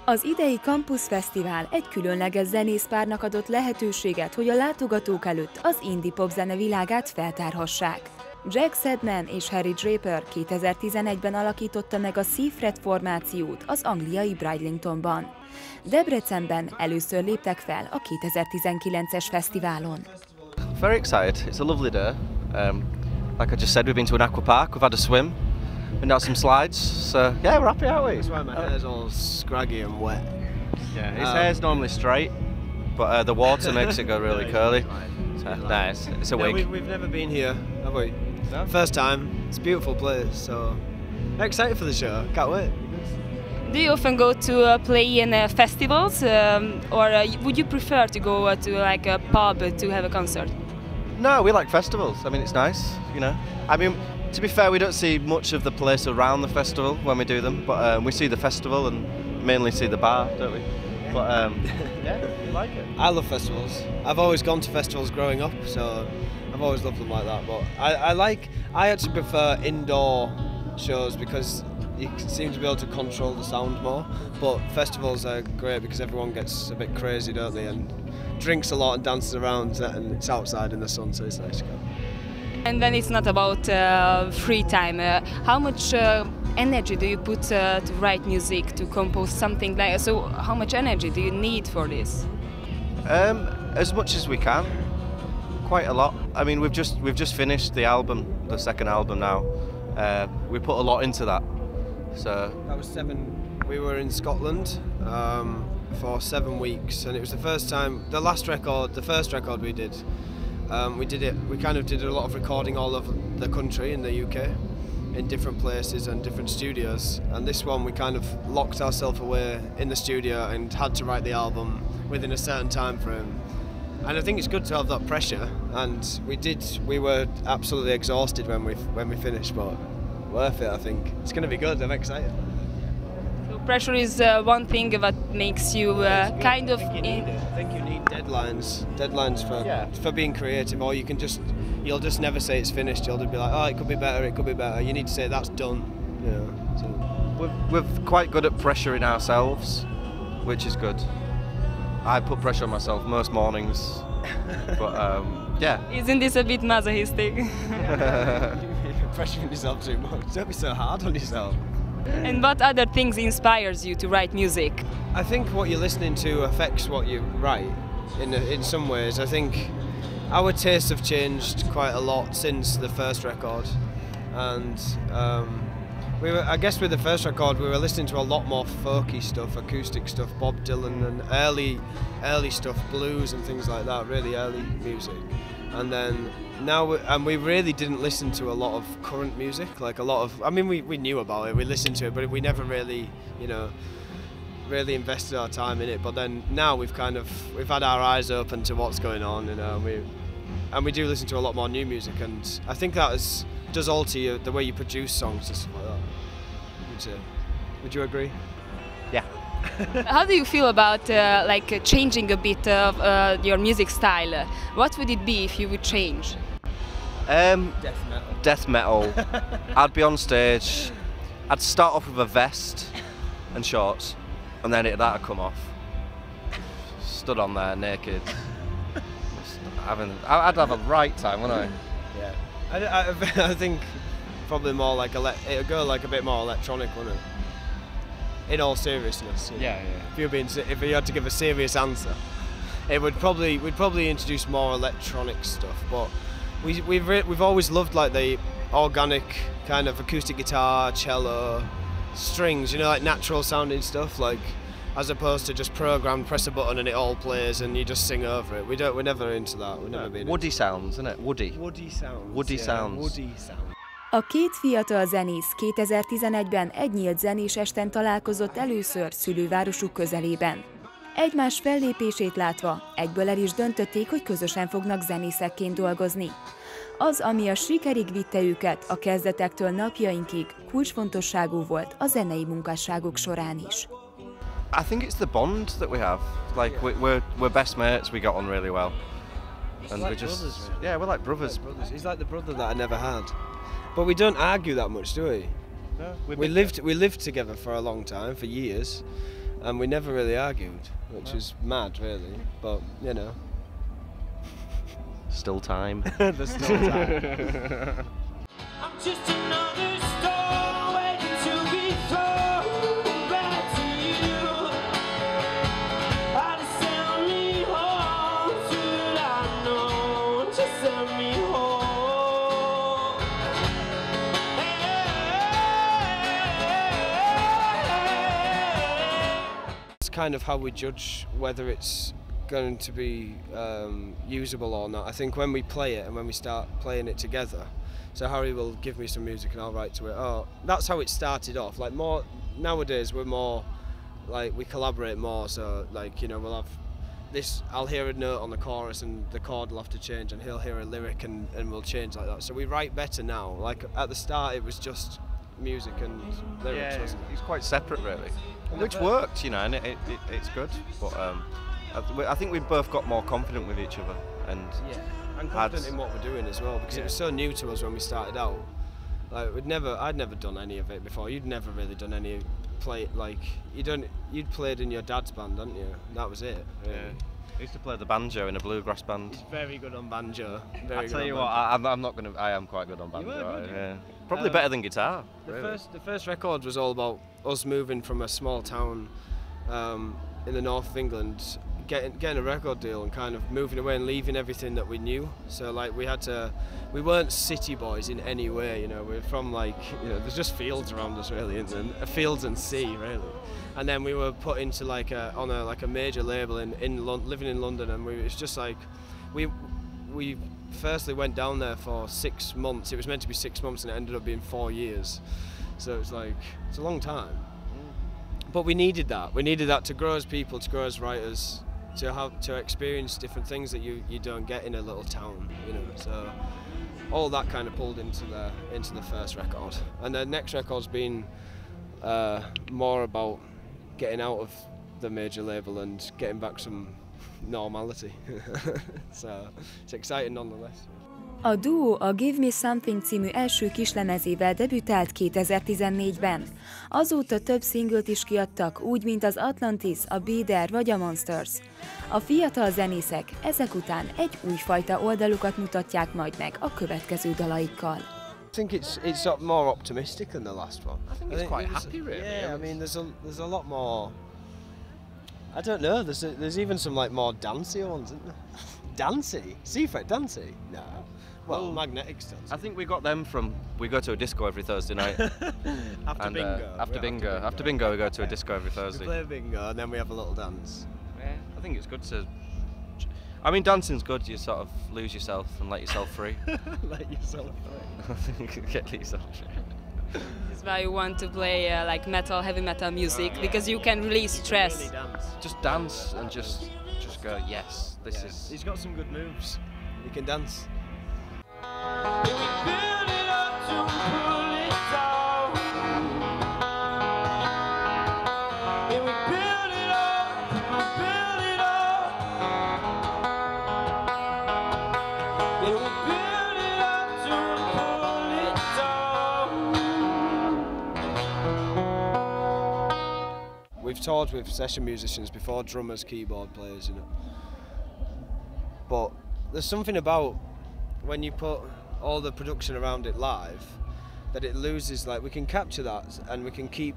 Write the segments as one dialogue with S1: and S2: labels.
S1: Az idei Campus Fesztivál egy különleges zenészpárnak adott lehetőséget, hogy a látogatók előtt az indie pop zene világát feltárhassák. Jack Sedman és Harry Draper 2011-ben alakította meg a Seafret formációt az angliai Bridlingtonban. Debrecenben először léptek fel a 2019-es fesztiválon.
S2: Very excited. It's a lovely day. Like I just said, we've been to an aqua park, we've had a swim, been down some slides, so yeah, we're happy, aren't we?
S3: That's why my hair's all scraggy and wet.
S2: Yeah, his hair's normally straight, but the water makes it go really curly. So, nice. It's a wig.
S3: We've never been here, have we?
S2: No?
S3: First time. It's a beautiful place, so I'm excited for the show. Can't wait.
S4: Do you often go to play in festivals, or would you prefer to go to like a pub to have a concert?
S2: No, we like festivals. I mean, it's nice, you know. I mean, to be fair, we don't see much of the place around the festival when we do them, but we see the festival and mainly see the bar, don't we? But yeah, we like it.
S3: I love festivals. I've always gone to festivals growing up, so I've always loved them like that. But I actually prefer indoor shows because you seem to be able to control the sound more. But festivals are great because everyone gets a bit crazy, don't they? And drinks a lot and dances around, and it's outside in the sun, so it's nice to go.
S4: And then it's not about free time. How much energy do you put to write music, to compose something like? So how much energy do you need for this?
S2: As much as we can. Quite a lot. I mean, we've just finished the album, the second album now. We put a lot into that. So
S3: that was 7. We were in Scotland for 7 weeks, and it was the first time. The first record we did. We kind of did a lot of recording all over the country in the UK, in different places and different studios. And this one we kind of locked ourselves away in the studio and had to write the album within a certain time frame. And I think it's good to have that pressure. And we were absolutely exhausted when we finished, but worth it. I think it's going to be good. I'm excited.
S4: So pressure is one thing that makes you kind of.
S3: I think you need deadlines for being creative, or you'll just never say it's finished. You'll just be like, oh, it could be better, it could be better. You need to say that's done. You know, so.
S2: We're quite good at pressuring ourselves, which is good. I put pressure on myself most mornings, but yeah.
S4: Isn't this a bit masochistic?
S3: You're pressuring yourself too much. Don't be so hard on yourself.
S4: And what other things inspires you to write music?
S3: I think what you're listening to affects what you write in some ways. I think our tastes have changed quite a lot since the first record, and I guess with the first record we were listening to a lot more folky stuff, acoustic stuff, Bob Dylan and early stuff, blues and things like that, really early music. And then now we really didn't listen to a lot of current music, like a lot of. I mean, we knew about it, we listened to it, but we never really, really invested our time in it. But then now we've had our eyes open to what's going on, and we do listen to a lot more new music, and I think that does alter the way you produce songs and stuff like that. Would you agree?
S2: Yeah.
S4: How do you feel about changing a bit of your music style? What would it be if you would change?
S2: Death metal. I'd be on stage. I'd start off with a vest and shorts, and then that'd come off. Stood on there naked. I'd have a right time, wouldn't I?
S3: Yeah. I think probably more like it'd go like a bit more electronic, wouldn't it? In all seriousness.
S2: Yeah.
S3: If you had to give a serious answer, we'd probably introduce more electronic stuff. But we've always loved like the organic kind of acoustic guitar, cello, strings, like natural sounding stuff, like as opposed to just programmed, press a button and it all plays and you just sing over it. We're never into that. We've never been.
S2: Woody sounds, isn't it? Woody sounds. Woody sounds.
S1: A két fiatal zenész 2011-ben egy nyílt zenés esten találkozott először szülővárosuk közelében. Egymás fellépését látva egyből el is döntötték, hogy közösen fognak zenészekként dolgozni. Az, ami a sikerig vitte őket a kezdetektől napjainkig, kulcsfontosságú volt a zenei munkásságuk során is.
S2: I think it's the bond that we have. Like we're best mates. We got on really well, and
S3: like
S2: we just
S3: brothers, really.
S2: yeah, we're like brothers.
S3: He's like the brother that I never had, but we don't argue that much, do we?
S2: No,
S3: We lived together for a long time, for years, and we never really argued, which is mad, really. But you know,
S2: Still time.
S3: there's still time.
S5: I'm just another stone waiting to be thrown back to you. I'd send me home, should I know? Just send me home.
S3: It's kind of how we judge whether it's going to be usable or not. I think when we play it and when we start playing it together, so Harry will give me some music and I'll write to it. Oh, that's how it started off. Like more nowadays, we're more like we collaborate more. So like, you know, we'll have this. I'll hear a note on the chorus and the chord will have to change, and he'll hear a lyric and we'll change like that. So we write better now. Like at the start, it was just music and lyrics.
S2: Yeah,
S3: Wasn't it?
S2: it's quite separate really, which worked, you know, and it's good. But I think we both got more confident with each other, and
S3: and confident in what we're doing as well, because it was so new to us when we started out. Like I'd never done any of it before. You'd never really done any like you'd played in your dad's band, hadn't you? That was it. Really.
S2: yeah. I used to play the banjo in a bluegrass band.
S3: Very good on banjo.
S2: I tell you what, I'm not gonna. I am quite good on banjo.
S3: were good,
S2: Yeah. Probably better than guitar. Really.
S3: The first record was all about us moving from a small town in the north of England, getting a record deal and kind of moving away and leaving everything that we knew. So like we weren't city boys in any way, you know. We're from like, you know, there's just fields around us really, and fields and sea really. And then we were put into like on a major label living in London, and it's just like we firstly went down there for 6 months. It was meant to be 6 months and it ended up being 4 years. So it's like it's a long time. But we needed that. We needed that to grow as people, to grow as writers, to experience different things that you don't get in a little town, you know. So all that kind of pulled into the first record, and the next record's been more about getting out of the major label and getting back some normality. So it's exciting nonetheless.
S1: A duó a Give Me Something című első kislemezével debütált 2014-ben. Azóta több szinglt is kiadtak, úgy, mint az Atlantis, a Be There vagy a Monsters. A fiatal zenészek ezek után egy újfajta oldalukat mutatják majd meg a következő dalaikkal.
S3: I think it's more optimistic than the last one.
S2: I think it's quite happy, really.
S3: Yeah, I mean, there's a lot more. I don't know. There's even some like more dancey ones, isn't there? Dancey, Seafret dancey. No. Well, Magnetic's dancey.
S2: I think we got them from. We go to a disco every Thursday night.
S3: After bingo.
S2: After bingo, we go to a disco every Thursday.
S3: We play bingo and then we have a little dance.
S2: Yeah, I think it's good to. I mean, dancing's good. You sort of lose yourself and let yourself free.
S3: Let yourself free.
S2: Get yourself free.
S4: That's why you want to play like heavy metal music, because you can release stress.
S3: Really dance.
S2: Just dance and just go. Yes, this is.
S3: He's got some good moves. He can dance.
S5: We build it up to pull it down. And we build it up, we build it up. And we build it up to pull it down.
S3: We've toured with session musicians before, drummers, keyboard players, you know. But there's something about when you put all the production around it live, that it loses, like we can capture that and we can keep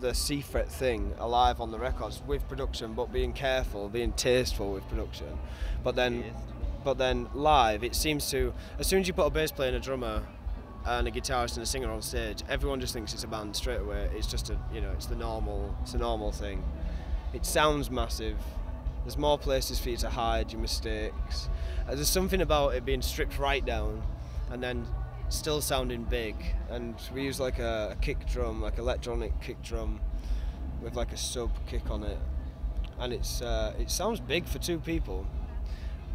S3: the Seafret thing alive on the records with production, but being careful, being tasteful with production. But then live, it seems to, as soon as you put a bass player and a drummer and a guitarist and a singer on stage, everyone just thinks it's a band straight away. It's just it's a normal thing. It sounds massive. There's more places for you to hide your mistakes. There's something about it being stripped right down and then still sounding big. And we use like a kick drum, like electronic kick drum with like a sub kick on it. and it sounds big for 2 people.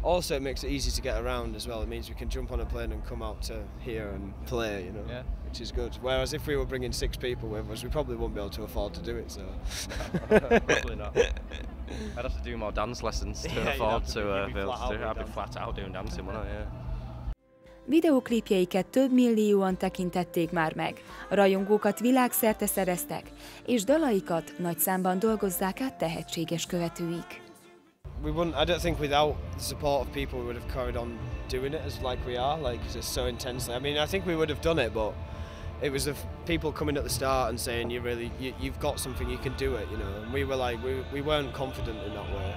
S3: Also, it makes it easy to get around as well. It means we can jump on a plane and come out to here and play, you know, which is good. Whereas if we were bringing 6 people with us, we probably wouldn't be able to afford to do it. So
S2: Probably not. I'd have to do more dance lessons to afford to be able to do. I'd be flat out doing dancing, wouldn't I? Yeah.
S1: Videóklipjeiket több millióan tekintették már meg, rajongókat világszerte szereztek, és dalaikat nagy számban dolgozzák át tehetséges követőik.
S3: I don't think without the support of people we would have carried on doing it as like we are, like just so intensely. I mean, I think we would have done it, but it was the people coming at the start and saying you've got something, you can do it, you know. And we were like we weren't confident in that way,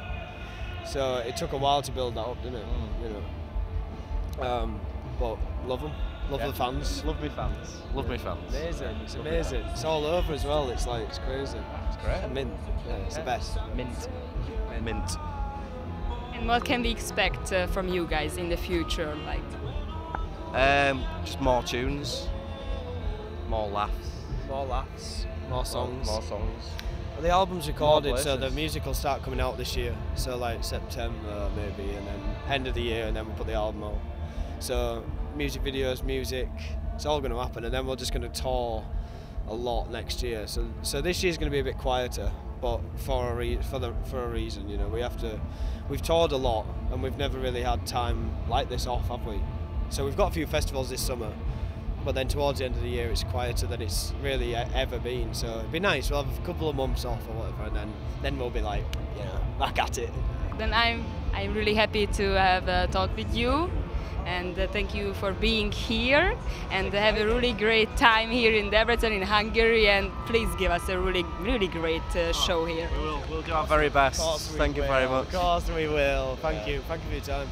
S3: so it took a while to build that up, didn't it? You know. But love them, love the fans.
S2: Love me fans. Love me fans.
S3: Amazing, it's amazing. It's all over as well. It's like it's crazy.
S2: It's great.
S3: Mint, yeah, it's the best.
S2: Mint.
S4: And what can we expect from you guys in the future? Like,
S2: Just more tunes, more laughs,
S3: More songs.
S2: more songs.
S3: Well, the album's recorded, so
S2: places.
S3: the music will start coming out this year. So like September maybe, and then end of the year, and then we'll put the album out. So music videos, music, it's all going to happen, and then we're just going to tour a lot next year. So this year's going to be a bit quieter, but for a reason, you know. We've toured a lot, and we've never really had time like this off, have we? So we've got a few festivals this summer, but then towards the end of the year it's quieter than it's really ever been. So it'd be nice. We'll have a couple of months off or whatever, and then we'll be like, you know, back at it.
S4: then I'm really happy to have a talk with you. And thank you for being here, and have a really great time here in Debrecen, in Hungary, and please give us a really great show here.
S2: We'll do our very best. Thank you very much.
S3: Of course we will. Thank you for your time.